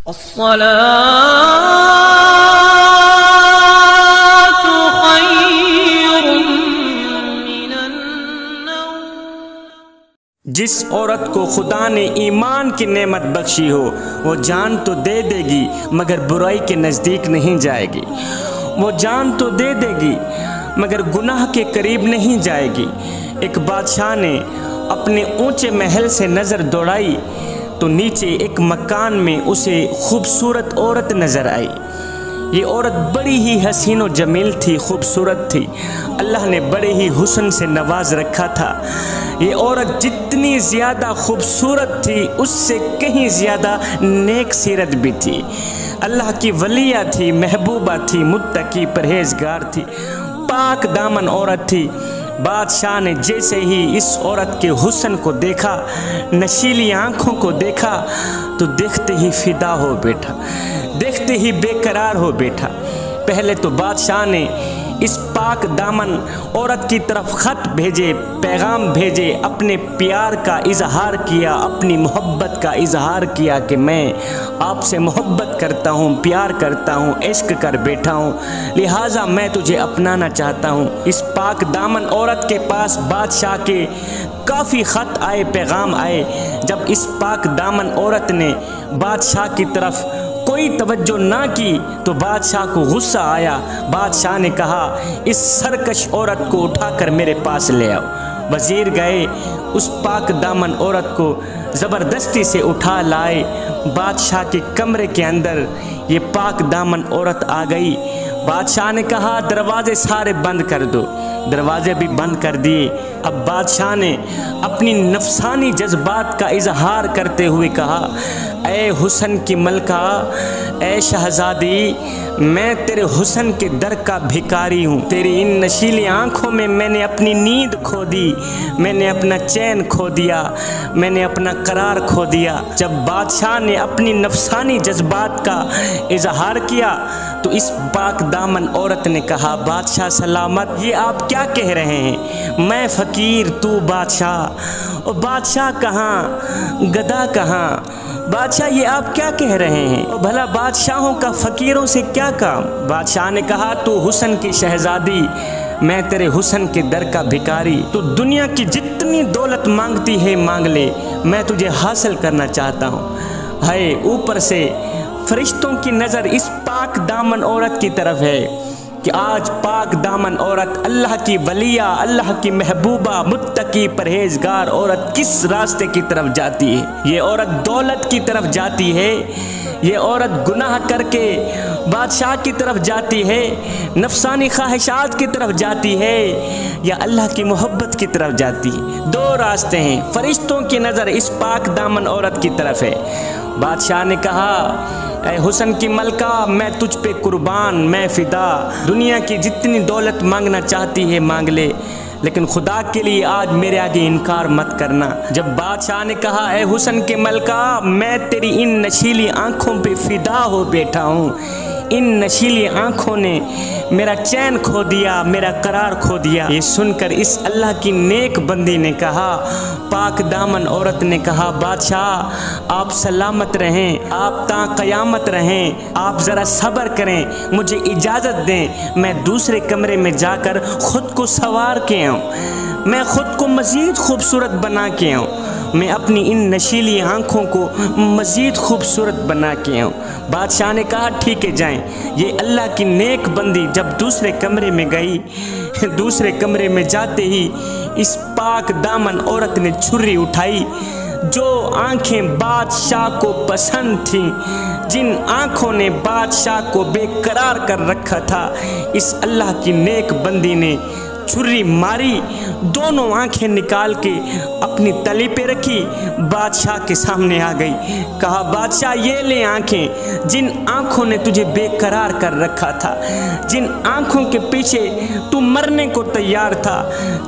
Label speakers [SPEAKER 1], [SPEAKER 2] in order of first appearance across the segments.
[SPEAKER 1] अस्सलातु खैरुम मिनन नौम।
[SPEAKER 2] जिस औरत को खुदा ने ईमान की नेमत बख्शी हो वो जान तो दे देगी मगर बुराई के नज़दीक नहीं जाएगी। वो जान तो दे देगी मगर गुनाह के करीब नहीं जाएगी। एक बादशाह ने अपने ऊंचे महल से नज़र दौड़ाई तो नीचे एक मकान में उसे खूबसूरत औरत नज़र आई। ये औरत बड़ी ही हसीन और जमील थी, खूबसूरत थी। अल्लाह ने बड़े ही हुस्न से नवाज रखा था। ये औरत जितनी ज़्यादा खूबसूरत थी उससे कहीं ज़्यादा नेक सीरत भी थी। अल्लाह की वलिया थी, महबूबा थी, मुत्तकी परहेजगार थी, पाक दामन औरत थी। बादशाह ने जैसे ही इस औरत के हुस्न को देखा, नशीली आँखों को देखा तो देखते ही फिदा हो बैठा, देखते ही बेकरार हो बैठा। पहले तो बादशाह ने इस पाक दामन औरत की तरफ ख़त भेजे, पैगाम भेजे, अपने प्यार का इजहार किया, अपनी मोहब्बत का इजहार किया कि मैं आपसे मोहब्बत करता हूँ, प्यार करता हूँ, इश्क कर बैठा हूँ, लिहाजा मैं तुझे अपनाना चाहता हूँ। इस पाक दामन औरत के पास बादशाह के काफ़ी ख़त आए, पैगाम आए। जब इस पाक दामन औरत ने बादशाह की तरफ कोई तवज्जो ना की तो बादशाह को गुस्सा आया। बादशाह ने कहा इस सरकश औरत को उठाकर मेरे पास ले आओ। वज़ीर गए, उस पाक दामन औरत को ज़बरदस्ती से उठा लाए। बादशाह के कमरे के अंदर ये पाक दामन औरत आ गई। बादशाह ने कहा दरवाजे सारे बंद कर दो। दरवाजे भी बंद कर दिए। अब बादशाह ने अपनी नफसानी जज्बात का इजहार करते हुए कहा ए हुस्न की मलका, ए शहजादी, मैं तेरे हुस्न के दर का भिखारी हूँ। तेरी इन नशीली आँखों में मैंने अपनी नींद खो दी, मैंने अपना चैन खो दिया, मैंने अपना करार खो दिया। जब बादशाह ने अपनी नफसानी जज्बात का इजहार किया तो इस पाक दामन औरत ने कहा बादशाह सलामत, ये आप क्या कह रहे हैं? मैं फ़कीर, तू बादशाह। और बादशाह कहाँ, गधा कहाँ? बादशाह ये आप क्या कह रहे हैं? और भला बादशाहों का फ़कीरों से क्या काम? बादशाह ने कहा तू हुस्न की शहजादी, मैं तेरे हुस्न के दर का भिखारी। तू दुनिया की जितनी दौलत मांगती है मांग ले, मैं तुझे हासिल करना चाहता हूँ। है ऊपर से फरिश्तों की नज़र इस पाक दामन औरत की तरफ है कि आज पाक दामन औरत, अल्लाह की वलिया, अल्लाह की महबूबा, मुत्तकी परहेजगार औरत किस रास्ते की तरफ जाती है? ये औरत दौलत की तरफ जाती है, ये औरत गुनाह करके बादशाह की तरफ जाती है, नफसानी ख्वाहिशात की तरफ जाती है, या अल्लाह की मोहब्बत की तरफ जाती है? दो रास्ते हैं। फरिश्तों की नज़र इस पाक दामन औरत की तरफ है। बादशाह ने कहा ऐ हुस्न की मलका, मैं तुझ पे कुर्बान, मैं फ़िदा। दुनिया की जितनी दौलत मांगना चाहती है मांग ले, लेकिन खुदा के लिए आज मेरे आगे इनकार मत करना। जब बादशाह ने कहा ऐ हुस्न के मलका, मैं तेरी इन नशीली आँखों पे फ़िदा हो बैठा हूँ, इन नशीली आँखों ने मेरा चैन खो दिया, मेरा करार खो दिया। ये सुनकर इस अल्लाह की नेक बंदी ने कहा, पाक दामन औरत ने कहा बादशाह आप सलामत रहें, आप ता क़यामत रहें, आप ज़रा सब्र करें, मुझे इजाज़त दें, मैं दूसरे कमरे में जाकर ख़ुद को सवार के आऊँ, मैं ख़ुद को मज़ीद खूबसूरत बना के आऊँ, मैं अपनी इन नशीली आँखों को मज़ीद खूबसूरत बना के आऊँ। बादशाह ने कहा ठीक है जाएं। ये अल्लाह की नेक बंदी जब दूसरे कमरे में गई, दूसरे कमरे में जाते ही इस पाक दामन औरत ने छुरी उठाई। जो आँखें बादशाह को पसंद थीं, जिन आँखों ने बादशाह को बेकरार कर रखा था, इस अल्लाह की नेक बंदी ने छुरी मारी, दोनों आंखें निकाल के अपनी तली पे रखी, बादशाह के सामने आ गई। कहा बादशाह ये ले आंखें, जिन आंखों ने तुझे बेकरार कर रखा था, जिन आंखों के पीछे तू मरने को तैयार था,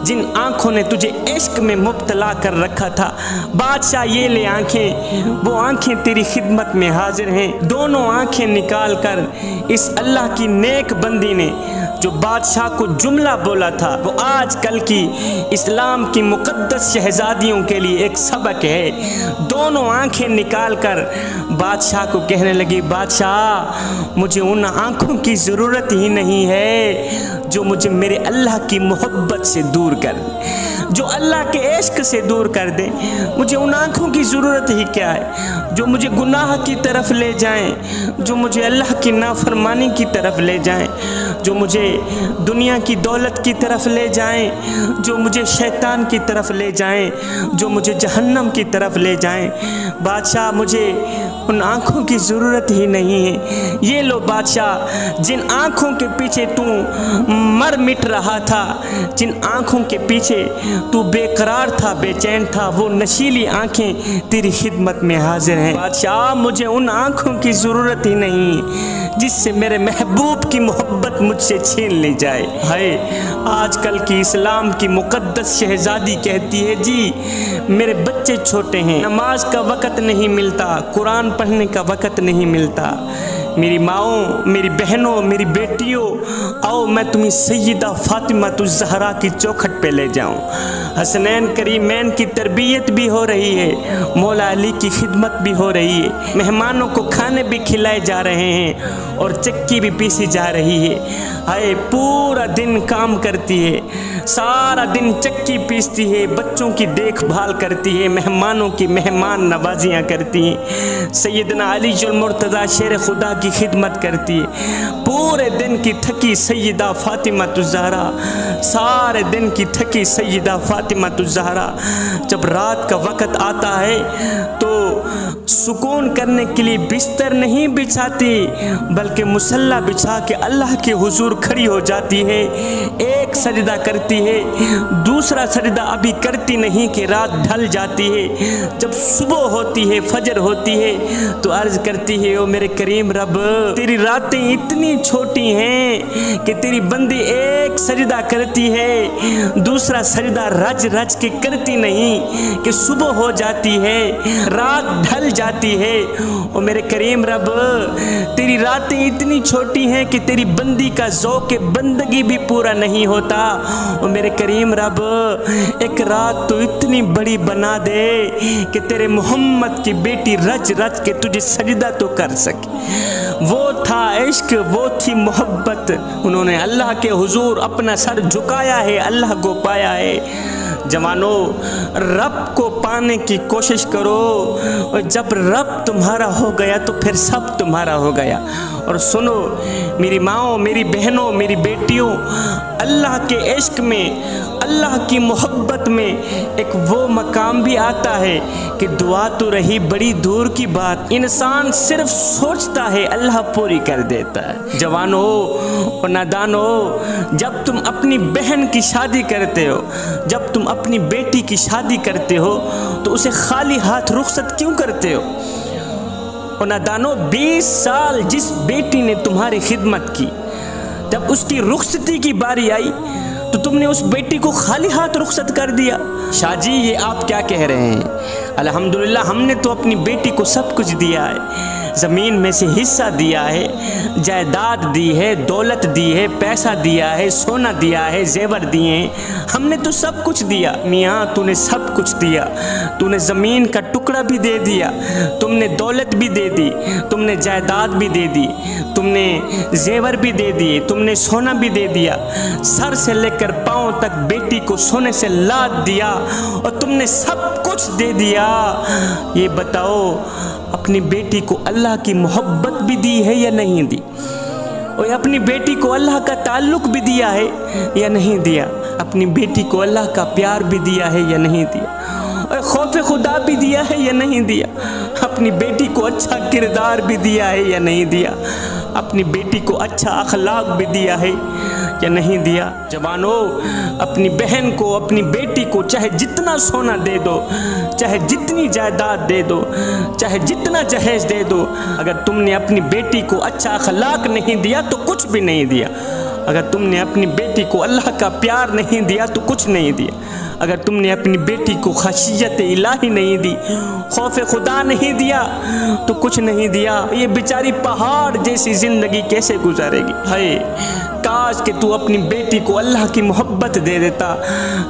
[SPEAKER 2] जिन आंखों ने तुझे इश्क में मुब्तला कर रखा था, बादशाह ये ले आंखें, वो आंखें तेरी खिदमत में हाजिर हैं। दोनों आंखें निकाल कर इस अल्लाह की नेक बंदी ने जो बादशाह को जुमला बोला था, वो आजकल की इस्लाम की मुकद्दस शहजादियों के लिए एक सबक है। दोनों आंखें निकालकर बादशाह को कहने लगी, बादशाह मुझे उन आंखों की ज़रूरत ही नहीं है जो मुझे मेरे अल्लाह की मोहब्बत से दूर कर, जो अल्लाह के इश्क से दूर कर दे। मुझे उन आँखों की ज़रूरत ही क्या है जो मुझे गुनाह की तरफ ले जाएं, जो मुझे अल्लाह की नाफरमानी की तरफ ले जाएं, जो मुझे दुनिया की दौलत की तरफ ले जाएं, जो मुझे शैतान की तरफ ले जाएं, जो मुझे जहन्नम की तरफ ले जाएं। बादशाह मुझे उन आँखों की ज़रूरत ही नहीं है। ये लो बादशाह, जिन आँखों के पीछे तू मर मिट रहा था, जिन आँखों के पीछे तू बेकरार था, बेचैन था, वो नशीली आंखें तेरी खिदमत में हाजिर हैं। बादशाह मुझे उन आंखों की ज़रूरत ही नहीं जिससे मेरे महबूब की मोहब्बत मुझसे छीन ली जाए। हाय, आजकल की इस्लाम की मुकद्दस शहजादी कहती है, जी मेरे बच्चे छोटे हैं, नमाज का वक़्त नहीं मिलता, कुरान पढ़ने का वक़्त नहीं मिलता। मेरी माओ, मेरी बहनों, मेरी बेटियों, आओ मैं तुम्हें सैयदा फातिमा ज़हरा की चौखट पे ले जाऊं। हसनैन करीमैन की तरबियत भी हो रही है, मौला अली की खिदमत भी हो रही है, मेहमानों को खाने भी खिलाए जा रहे हैं और चक्की भी पीसी जा रही है। हाय, पूरा दिन काम करती है, सारा दिन चक्की पीसती है, बच्चों की देखभाल करती है, मेहमानों की मेहमान नवाजियाँ करती हैं, सैयदना अली जुल मुर्तज़ा शेर खुदा की खिदमत करती है। पूरे दिन की थकी सैयदा फातिमा ज़हरा, सारे दिन की थकी सैयदा फातिमा ज़हरा जब रात का वक़्त आता है तो सुकून करने के लिए बिस्तर नहीं बिछाती, बल्कि मुसल्ला बिछा के अल्लाह के हुजूर खड़ी हो जाती है। एक सजदा करती है, दूसरा सजदा अभी करती नहीं कि रात ढल जाती है। जब सुबह होती है, फजर होती है, तो अर्ज़ करती है, ओ मेरे करीम रब, तेरी रातें इतनी छोटी हैं कि तेरी बंदी एक सजदा करती है, दूसरा सजदा रज रज के करती नहीं कि सुबह हो जाती है, रात ढल जाती है। ओ मेरे करीम रब, तेरी रातें इतनी छोटी हैं कि तेरी बंदी का ज़ौक़ बंदगी भी पूरा नहीं होता। ओ मेरे करीम रब, एक रात तो इतनी बड़ी बना दे कि तेरे मोहम्मद की बेटी रज रज के तुझे सजदा तो कर सके। वो था इश्क, वो थी मोहब्बत, उन्होंने अल्लाह के हुजूर अपना सर झुकाया है, अल्लाह को पाया है। जवानों, रब को पाने की कोशिश करो, और जब रब तुम्हारा हो गया तो फिर सब तुम्हारा हो गया। और सुनो मेरी माओ, मेरी बहनों, मेरी बेटियों, अल्लाह के इश्क में, अल्लाह की मोहब्बत में एक वो मकाम भी आता है कि दुआ तो रही बड़ी दूर की बात, इंसान सिर्फ सोचता है अल्लाह पूरी कर देता है। जवानों और नादानों, जब तुम अपनी बहन की शादी करते हो, जब तुम अपनी बेटी की शादी करते हो, तो उसे खाली हाथ रुखसत क्यों करते हो? और नादानों, 20 साल जिस बेटी ने तुम्हारी खिदमत की, जब उसकी रुखसती की बारी आई तो तुमने उस बेटी को खाली हाथ रुखसत कर दिया। शाह जी, ये आप क्या कह रहे हैं? अल्हम्दुलिल्लाह, हमने तो अपनी बेटी को सब कुछ दिया है, ज़मीन में से हिस्सा दिया है, जायदाद दी है, दौलत दी है, पैसा दिया है, सोना दिया है, जेवर दिए हैं, हमने तो सब कुछ दिया। मियाँ, तूने सब कुछ दिया, तूने ज़मीन का टुकड़ा भी दे दिया, तुमने दौलत भी दे दी, तुमने जायदाद भी दे दी, तुमने जेवर भी दे दिए, तुमने सोना भी दे दिया, सर से लेकर पाँव तक बेटी को सोने से लाद दिया, और तुमने सब कुछ दे दिया। ये बताओ, अपनी बेटी को अल्लाह की मोहब्बत भी दी है या नहीं दी? और अपनी बेटी को अल्लाह का ताल्लुक़ भी दिया है या नहीं दिया? अपनी बेटी को अल्लाह का प्यार भी दिया है या नहीं दिया? और खौफ खुदा भी दिया है या नहीं दिया? अपनी बेटी को अच्छा किरदार भी दिया है या नहीं दिया? अपनी बेटी को अच्छा अखलाक भी दिया है या नहीं दिया? जवानों, अपनी बहन को, अपनी बेटी को चाहे जितना सोना दे दो, चाहे जितनी जायदाद दे दो, चाहे जितना जहेज दे दो, अगर तुमने अपनी बेटी को अच्छा अखलाक नहीं दिया तो कुछ भी नहीं दिया। अगर तुमने अपनी बेटी को अल्लाह का प्यार नहीं दिया तो कुछ नहीं दिया। अगर तुमने अपनी बेटी को खशियत इलाही नहीं दी, खौफ खुदा नहीं दिया तो कुछ नहीं दिया। ये बेचारी पहाड़ जैसी ज़िंदगी कैसे गुजारेगी? हाय काश कि तू अपनी बेटी को अल्लाह की मोहब्बत दे देता,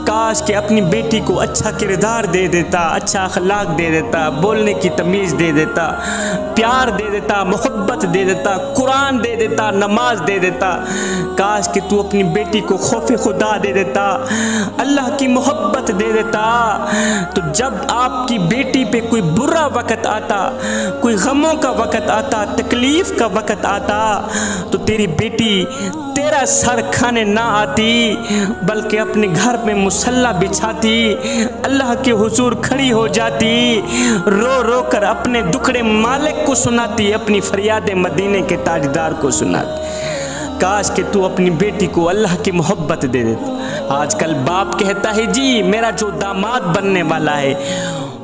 [SPEAKER 2] काश कि अपनी बेटी को अच्छा किरदार दे देता, अच्छा अखलाक दे देता, बोलने की तमीज़ दे देता, प्यार दे देता, मोहब्बत दे देता, कुरान दे देता, नमाज दे देता। काश कि तू अपनी बेटी को खौफ खुदा दे देता, अल्लाह की मोहब्बत दे देता। तो जब आपकी बेटी पे कोई बुरा वक़्त आता, कोई गमों का वक़्त आता, तकलीफ़ का वक़्त आता, तो तेरी बेटी तेरा सर खाने ना आती, बल्कि अपने घर में मुसल्ला बिछाती, अल्लाह के हुजूर खड़ी हो जाती, रो रो कर अपने दुखड़े मालिक को सुनाती, अपनी फरियाद मदीने के ताजदार को सुनाती। काश कि तू अपनी बेटी को अल्लाह की मोहब्बत दे देता। आजकल बाप कहता है जी मेरा जो दामाद बनने वाला है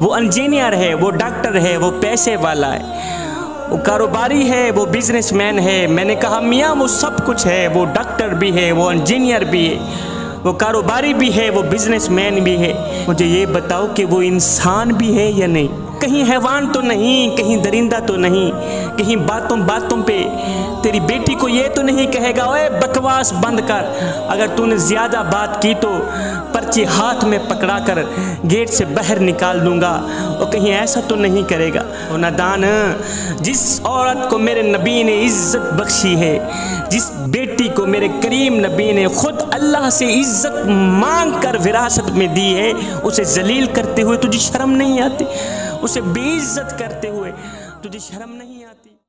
[SPEAKER 2] वो इंजीनियर है, वो डॉक्टर है, वो पैसे वाला है, वो कारोबारी है, वो बिजनेसमैन है। मैंने कहा मियाँ वो सब कुछ है, वो डॉक्टर भी है, वो इंजीनियर भी है, वो कारोबारी भी है, वो बिजनेसमैन भी है। मुझे ये बताओ कि वो इंसान भी है या नहीं? कहीं हैवान तो नहीं, कहीं दरिंदा तो नहीं, कहीं बातों बातों पे तेरी बेटी को ये तो नहीं कहेगा ओए बकवास बंद कर, अगर तूने ज़्यादा बात की तो पर्ची हाथ में पकड़ा कर गेट से बाहर निकाल दूंगा, और कहीं ऐसा तो नहीं करेगा। और नादान, जिस औरत को मेरे नबी ने इज़्ज़त बख्शी है, जिस बेटी को मेरे करीम नबी ने खुद अल्लाह से इज़्ज़त मांग कर विरासत में दी है, उसे जलील करते हुए तुझे शर्म नहीं आती? उसे बेइज्जत करते हुए तुझे शर्म नहीं